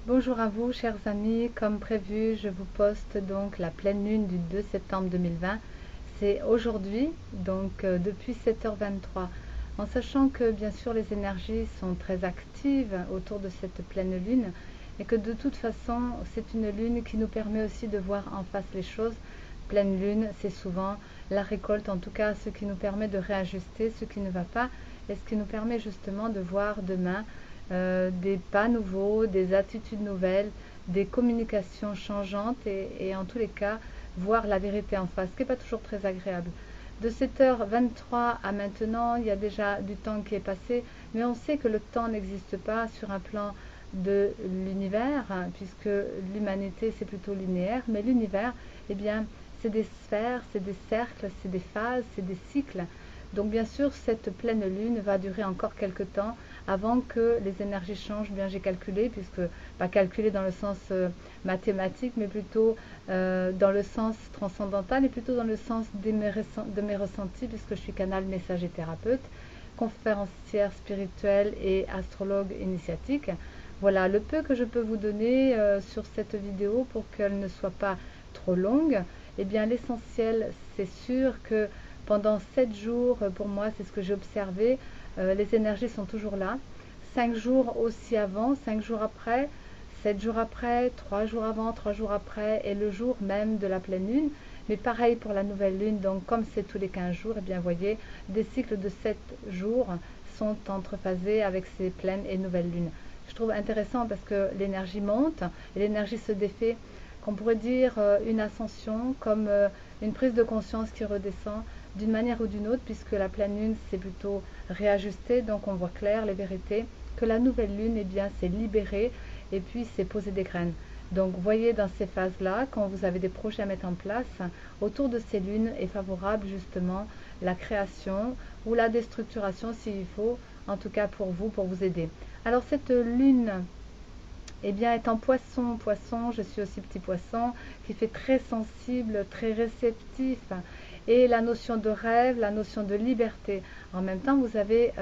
Bonjour à vous, chers amis. Comme prévu, je vous poste donc la pleine lune du 2 septembre 2020. C'est aujourd'hui, donc depuis 7h23. En sachant que bien sûr les énergies sont très actives autour de cette pleine lune et que de toute façon c'est une lune qui nous permet aussi de voir en face les choses. Pleine lune, c'est souvent la récolte, en tout cas ce qui nous permet de réajuster ce qui ne va pas et ce qui nous permet justement de voir demain des pas nouveaux, des attitudes nouvelles, des communications changeantes et en tous les cas voir la vérité en face, ce qui n'est pas toujours très agréable. De 7h23 à maintenant, il y a déjà du temps qui est passé, mais on sait que le temps n'existe pas sur un plan de l'univers, puisque l'humanité c'est plutôt linéaire, mais l'univers, eh bien, c'est des sphères, c'est des cercles, c'est des phases, c'est des cycles. Donc bien sûr, cette pleine lune va durer encore quelques temps avant que les énergies changent. Bien j'ai calculé, puisque pas calculé dans le sens mathématique, mais plutôt dans le sens transcendantal et plutôt dans le sens de mes ressentis, puisque je suis canal messager thérapeute, conférencière spirituelle et astrologue initiatique. Voilà le peu que je peux vous donner sur cette vidéo pour qu'elle ne soit pas trop longue. Eh bien l'essentiel, c'est sûr que pendant 7 jours, pour moi, c'est ce que j'ai observé, les énergies sont toujours là. 5 jours aussi avant, 5 jours après, 7 jours après, 3 jours avant, 3 jours après et le jour même de la pleine lune. Mais pareil pour la nouvelle lune, donc comme c'est tous les 15 jours, et bien voyez, des cycles de 7 jours sont entrephasés avec ces pleines et nouvelles lunes. Je trouve intéressant parce que l'énergie monte et l'énergie se défait, qu'on pourrait dire une ascension, comme une prise de conscience qui redescend d'une manière ou d'une autre, puisque la pleine lune c'est plutôt réajusté, donc on voit clair les vérités, que la nouvelle lune, eh bien c'est libéré et puis c'est poser des graines. Donc voyez dans ces phases-là, quand vous avez des projets à mettre en place, autour de ces lunes est favorable justement la création ou la déstructuration s'il faut, en tout cas pour vous aider. Alors cette lune, eh bien, étant poisson, je suis aussi petit poisson, qui fait très sensible, très réceptif, et la notion de rêve, la notion de liberté. En même temps, vous avez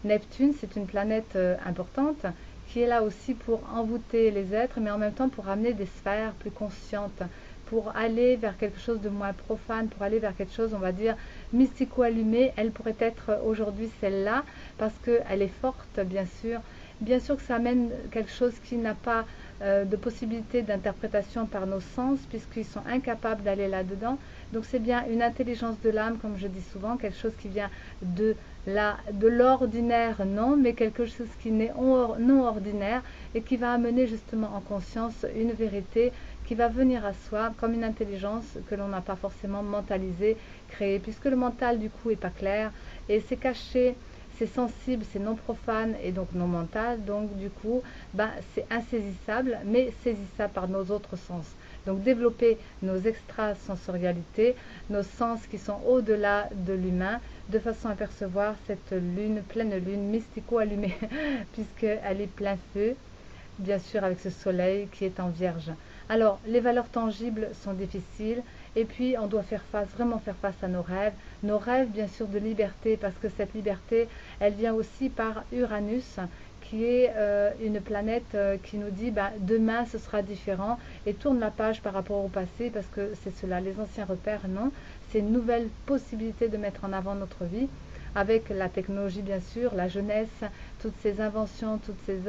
Neptune, c'est une planète importante, qui est là aussi pour envoûter les êtres, mais en même temps pour amener des sphères plus conscientes, pour aller vers quelque chose de moins profane, pour aller vers quelque chose, on va dire, mystico-allumé. Elle pourrait être aujourd'hui celle-là, parce qu'elle est forte, bien sûr. Bien sûr que ça amène quelque chose qui n'a pas de possibilité d'interprétation par nos sens, puisqu'ils sont incapables d'aller là-dedans. Donc c'est bien une intelligence de l'âme, comme je dis souvent, quelque chose qui vient de l'ordinaire, non, mais quelque chose qui n'est non ordinaire et qui va amener justement en conscience une vérité qui va venir à soi comme une intelligence que l'on n'a pas forcément mentalisée, créée, puisque le mental du coup est pas clair et c'est caché, c'est sensible, c'est non profane et donc non mental, donc du coup c'est insaisissable mais saisissable par nos autres sens. Donc développer nos extrasensorialités, nos sens qui sont au-delà de l'humain, de façon à percevoir cette lune, pleine lune, mystico-allumée, puisqu'elle est plein feu, bien sûr avec ce soleil qui est en vierge. Alors les valeurs tangibles sont difficiles et puis on doit faire face, vraiment faire face à nos rêves bien sûr de liberté, parce que cette liberté elle vient aussi par Uranus, qui est une planète qui nous dit demain ce sera différent, et tourne la page par rapport au passé, parce que c'est cela, les anciens repères non, c'est une nouvelle possibilité de mettre en avant notre vie avec la technologie bien sûr, la jeunesse, toutes ces inventions, toutes ces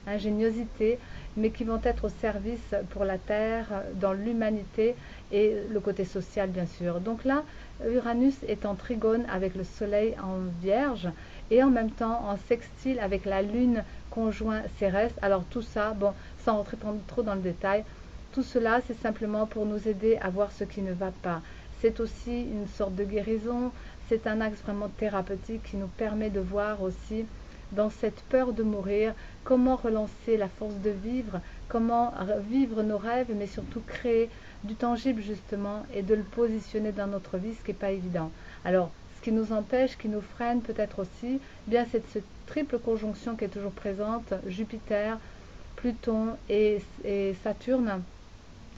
ingéniosités, mais qui vont être au service pour la Terre, dans l'humanité et le côté social bien sûr. Donc là, Uranus est en trigone avec le Soleil en Vierge et en même temps en sextile avec la Lune conjoint Cérès. Alors tout ça, bon, sans rentrer trop dans le détail, tout cela c'est simplement pour nous aider à voir ce qui ne va pas. C'est aussi une sorte de guérison, c'est un axe vraiment thérapeutique qui nous permet de voir aussi dans cette peur de mourir, comment relancer la force de vivre, comment vivre nos rêves, mais surtout créer du tangible justement et de le positionner dans notre vie, ce qui n'est pas évident. Alors, ce qui nous empêche, qui nous freine peut-être aussi, bien c'est cette triple conjonction qui est toujours présente, Jupiter, Pluton et Saturne,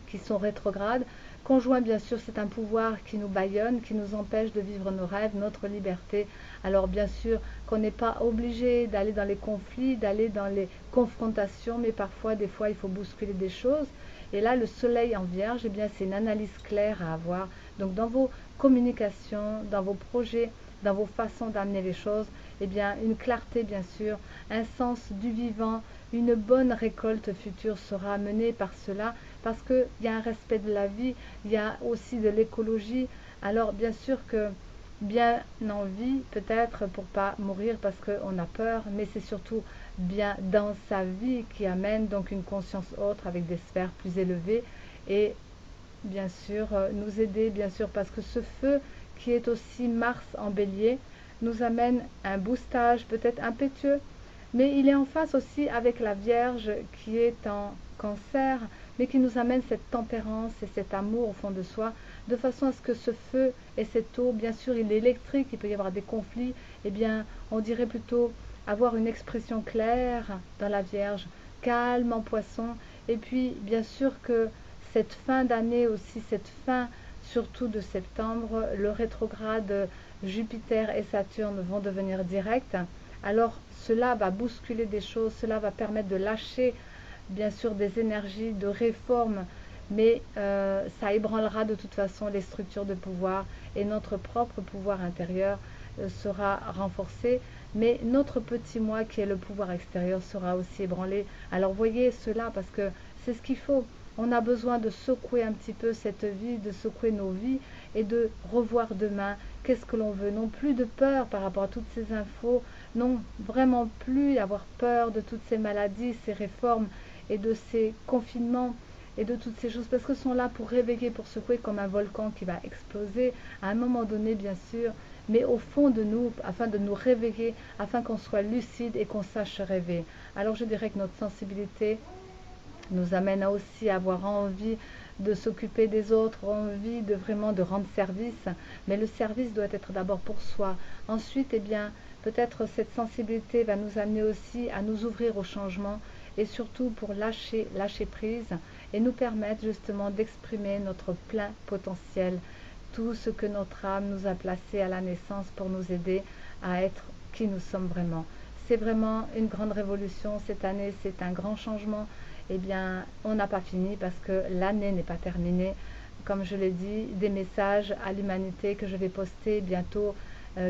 qui sont rétrogrades. Conjoint, bien sûr, c'est un pouvoir qui nous bâillonne, qui nous empêche de vivre nos rêves, notre liberté. Alors bien sûr qu'on n'est pas obligé d'aller dans les conflits, d'aller dans les confrontations, mais parfois, des fois, il faut bousculer des choses. Et là, le soleil en vierge, eh bien, c'est une analyse claire à avoir. Donc dans vos communications, dans vos projets, dans vos façons d'amener les choses, eh bien, une clarté, bien sûr, un sens du vivant, une bonne récolte future sera amenée par cela, parce qu'il y a un respect de la vie, il y a aussi de l'écologie. Alors, bien sûr que bien en vie, peut-être pour pas mourir parce qu'on a peur, mais c'est surtout bien dans sa vie qui amène donc une conscience autre avec des sphères plus élevées et bien sûr nous aider, bien sûr, parce que ce feu qui est aussi Mars en bélier nous amène un boostage peut-être impétueux, mais il est en face aussi avec la Vierge qui est en cancer, mais qui nous amène cette tempérance et cet amour au fond de soi, de façon à ce que ce feu et cette eau, bien sûr il est électrique, il peut y avoir des conflits, eh bien on dirait plutôt avoir une expression claire dans la Vierge, calme en Poisson, et puis bien sûr que cette fin d'année aussi, cette fin surtout de septembre, le rétrograde Jupiter et Saturne vont devenir directs. Alors cela va bousculer des choses, cela va permettre de lâcher bien sûr des énergies de réforme, mais ça ébranlera de toute façon les structures de pouvoir et notre propre pouvoir intérieur sera renforcé, mais notre petit moi qui est le pouvoir extérieur sera aussi ébranlé. Alors voyez cela parce que c'est ce qu'il faut. On a besoin de secouer un petit peu cette vie, de secouer nos vies et de revoir demain qu'est-ce que l'on veut. Non plus de peur par rapport à toutes ces infos, non vraiment plus avoir peur de toutes ces maladies, ces réformes et de ces confinements et de toutes ces choses, parce que sont là pour réveiller, pour secouer comme un volcan qui va exploser à un moment donné, bien sûr, mais au fond de nous, afin de nous réveiller, afin qu'on soit lucide et qu'on sache rêver. Alors je dirais que notre sensibilité nous amène aussi à avoir envie de s'occuper des autres, envie de vraiment de rendre service, mais le service doit être d'abord pour soi. Ensuite, eh bien, peut-être cette sensibilité va nous amener aussi à nous ouvrir au changement et surtout pour lâcher prise et nous permettre justement d'exprimer notre plein potentiel, tout ce que notre âme nous a placé à la naissance pour nous aider à être qui nous sommes vraiment. C'est vraiment une grande révolution cette année, c'est un grand changement. Eh bien, on n'a pas fini parce que l'année n'est pas terminée. Comme je l'ai dit, des messages à l'humanité que je vais poster bientôt,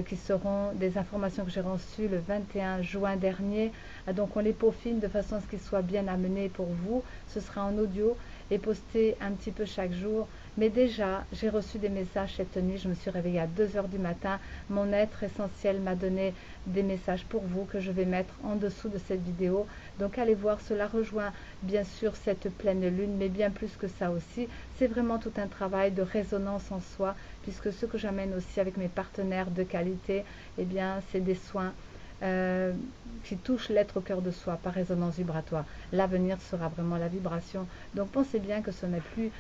qui seront des informations que j'ai reçues le 21 juin dernier. Donc on les peaufine de façon à ce qu'ils soient bien amenés pour vous. Ce sera en audio et posté un petit peu chaque jour. Mais déjà, j'ai reçu des messages cette nuit. Je me suis réveillée à 2 heures du matin. Mon être essentiel m'a donné des messages pour vous que je vais mettre en dessous de cette vidéo. Donc allez voir, cela rejoint bien sûr cette pleine lune, mais bien plus que ça aussi. C'est vraiment tout un travail de résonance en soi, puisque ce que j'amène aussi avec mes partenaires de qualité, eh bien c'est des soins qui touchent l'être au cœur de soi par résonance vibratoire. L'avenir sera vraiment la vibration. Donc pensez bien que ce n'est plus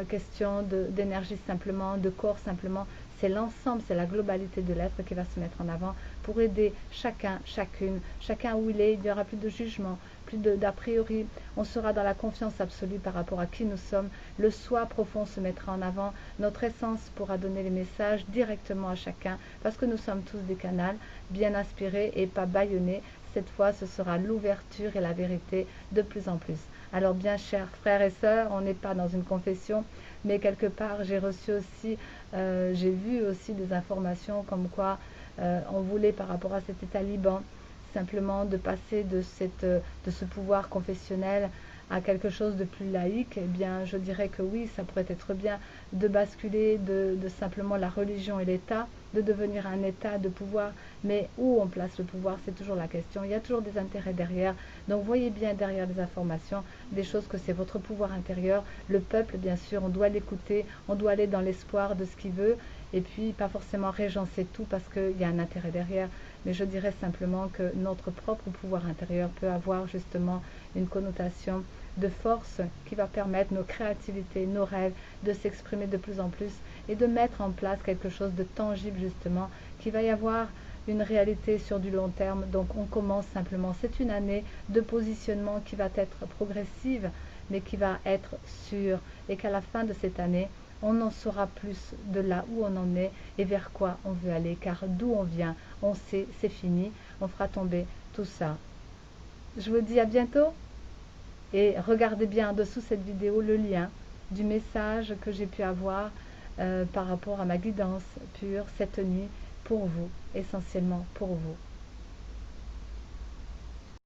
question d'énergie simplement, de corps simplement, c'est l'ensemble, c'est la globalité de l'être qui va se mettre en avant pour aider chacun, chacune, chacun où il est. Il n'y aura plus de jugement, plus d'a priori, on sera dans la confiance absolue par rapport à qui nous sommes, le soi profond se mettra en avant, notre essence pourra donner les messages directement à chacun, parce que nous sommes tous des canaux bien inspirés et pas bâillonnés. Cette fois, ce sera l'ouverture et la vérité de plus en plus. Alors bien chers frères et sœurs, on n'est pas dans une confession, mais quelque part j'ai reçu aussi, j'ai vu aussi des informations comme quoi on voulait par rapport à cet état liban, simplement de passer de ce pouvoir confessionnel à quelque chose de plus laïque. Eh bien je dirais que oui, ça pourrait être bien de basculer de simplement la religion et l'État, de devenir un État de pouvoir, mais où on place le pouvoir, c'est toujours la question. Il y a toujours des intérêts derrière, donc voyez bien derrière les informations des choses que c'est votre pouvoir intérieur, le peuple bien sûr, on doit l'écouter, on doit aller dans l'espoir de ce qu'il veut, et puis pas forcément régencer tout parce qu'il y a un intérêt derrière, mais je dirais simplement que notre propre pouvoir intérieur peut avoir justement une connotation de force qui va permettre nos créativités, nos rêves de s'exprimer de plus en plus et de mettre en place quelque chose de tangible justement, qui va y avoir une réalité sur du long terme. Donc on commence simplement, c'est une année de positionnement qui va être progressive mais qui va être sûre, et qu'à la fin de cette année on en saura plus de là où on en est et vers quoi on veut aller, car d'où on vient, on sait, c'est fini, on fera tomber tout ça. Je vous dis à bientôt et regardez bien en dessous cette vidéo le lien du message que j'ai pu avoir par rapport à ma guidance pure cette nuit pour vous, essentiellement pour vous.